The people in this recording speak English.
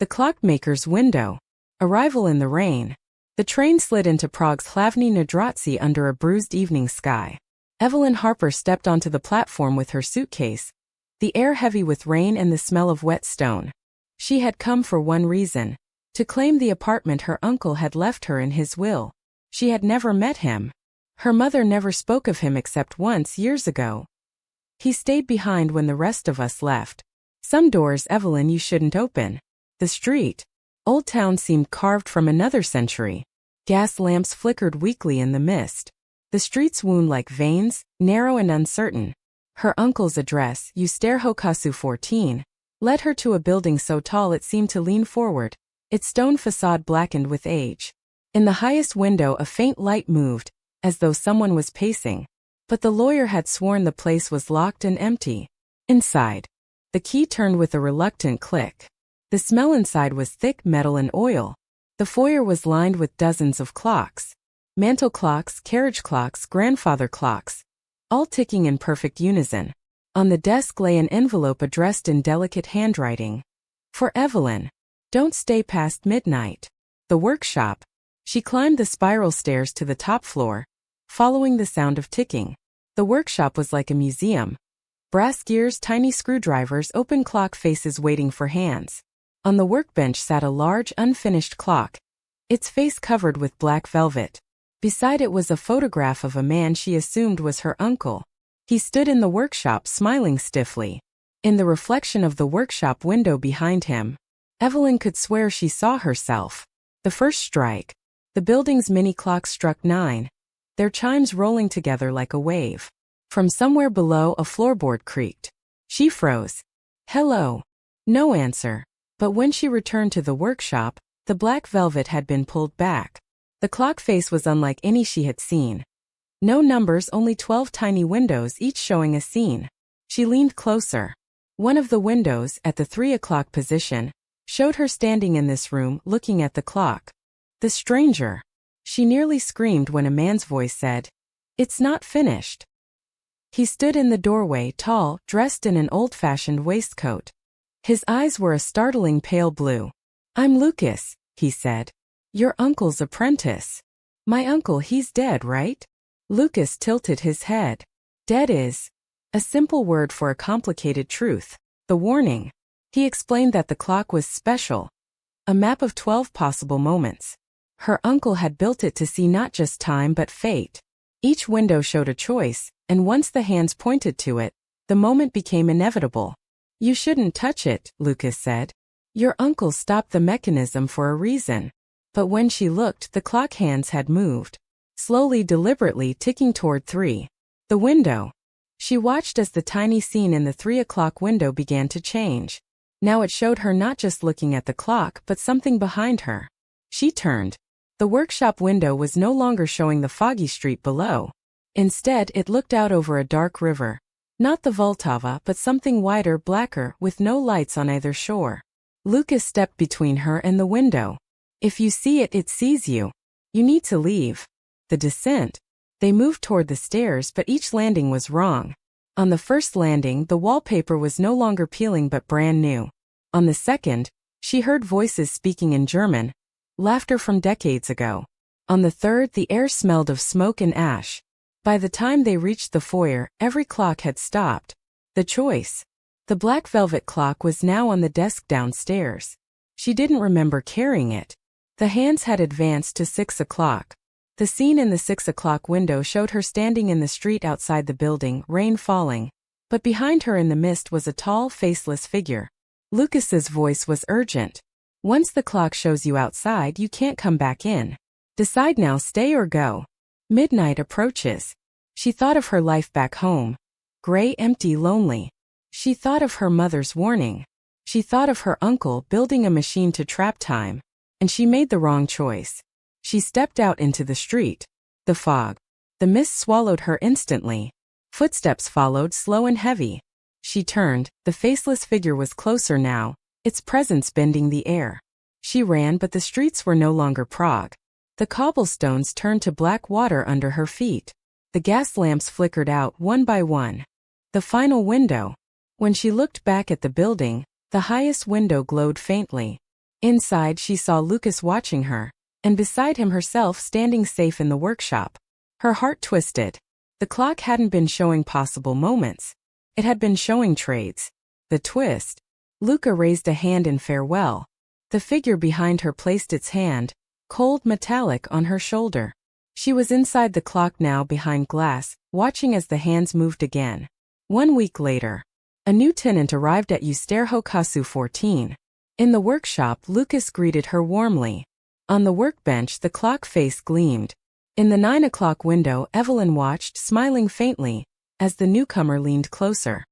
The clockmaker's window. Arrival in the rain. The train slid into Prague's Hlavní nádraží under a bruised evening sky. Evelyn Harper stepped onto the platform with her suitcase, the air heavy with rain and the smell of wet stone. She had come for one reason: to claim the apartment her uncle had left her in his will. She had never met him. Her mother never spoke of him except once years ago. He stayed behind when the rest of us left. Some doors, Evelyn, you shouldn't open. The street. Old Town seemed carved from another century. Gas lamps flickered weakly in the mist. The streets wound like veins, narrow and uncertain. Her uncle's address, Usterhokasu 14, led her to a building so tall it seemed to lean forward, its stone facade blackened with age. In the highest window a faint light moved, as though someone was pacing. But the lawyer had sworn the place was locked and empty. Inside. The key turned with a reluctant click. The smell inside was thick metal and oil. The foyer was lined with dozens of clocks. Mantel clocks, carriage clocks, grandfather clocks, all ticking in perfect unison. On the desk lay an envelope addressed in delicate handwriting. For Evelyn. Don't stay past midnight. The workshop. She climbed the spiral stairs to the top floor, following the sound of ticking. The workshop was like a museum. Brass gears, tiny screwdrivers, open clock faces waiting for hands. On the workbench sat a large, unfinished clock, its face covered with black velvet. Beside it was a photograph of a man she assumed was her uncle. He stood in the workshop smiling stiffly. In the reflection of the workshop window behind him, Evelyn could swear she saw herself. The first strike. The building's mini clocks struck 9, their chimes rolling together like a wave. From somewhere below a floorboard creaked. She froze. Hello. No answer. But when she returned to the workshop, the black velvet had been pulled back. The clock face was unlike any she had seen. No numbers, only 12 tiny windows, each showing a scene. She leaned closer. One of the windows, at the 3 o'clock position, showed her standing in this room, looking at the clock. The stranger. She nearly screamed when a man's voice said, "It's not finished." He stood in the doorway, tall, dressed in an old-fashioned waistcoat. His eyes were a startling pale blue. "I'm Lucas," he said. "Your uncle's apprentice." "My uncle, he's dead, right?" Lucas tilted his head. Dead is a simple word for a complicated truth. The warning. He explained that the clock was special. A map of 12 possible moments. Her uncle had built it to see not just time but fate. Each window showed a choice, and once the hands pointed to it, the moment became inevitable. "You shouldn't touch it," Lucas said. "Your uncle stopped the mechanism for a reason." But when she looked, the clock hands had moved. Slowly, deliberately, ticking toward 3. The window. She watched as the tiny scene in the 3 o'clock window began to change. Now it showed her not just looking at the clock but something behind her. She turned. The workshop window was no longer showing the foggy street below. Instead, it looked out over a dark river. Not the Vltava, but something wider, blacker, with no lights on either shore. Lucas stepped between her and the window. "If you see it, it sees you. You need to leave." The descent. They moved toward the stairs, but each landing was wrong. On the first landing, the wallpaper was no longer peeling but brand new. On the second, she heard voices speaking in German, laughter from decades ago. On the third, the air smelled of smoke and ash. By the time they reached the foyer, every clock had stopped. The choice. The black velvet clock was now on the desk downstairs. She didn't remember carrying it. The hands had advanced to 6 o'clock. The scene in the 6 o'clock window showed her standing in the street outside the building, rain falling. But behind her in the mist was a tall, faceless figure. Lucas's voice was urgent. "Once the clock shows you outside, you can't come back in. Decide now, stay or go." Midnight approaches. She thought of her life back home. Gray, empty, lonely. She thought of her mother's warning. She thought of her uncle building a machine to trap time. And she made the wrong choice. She stepped out into the street. The fog. The mist swallowed her instantly. Footsteps followed, slow and heavy. She turned. The faceless figure was closer now, its presence bending the air. She ran, but the streets were no longer Prague. The cobblestones turned to black water under her feet. The gas lamps flickered out one by one. The final window. When she looked back at the building, the highest window glowed faintly. Inside, she saw Lucas watching her, and beside him herself standing safe in the workshop. Her heart twisted. The clock hadn't been showing possible moments. It had been showing trades. The twist. Luca raised a hand in farewell. The figure behind her placed its hand, cold metallic, on her shoulder. She was inside the clock now, behind glass, watching as the hands moved again. 1 week later, a new tenant arrived at Usterho Kasu 14. In the workshop, Lucas greeted her warmly. On the workbench, the clock face gleamed. In the 9 o'clock window, Evelyn watched, smiling faintly, as the newcomer leaned closer.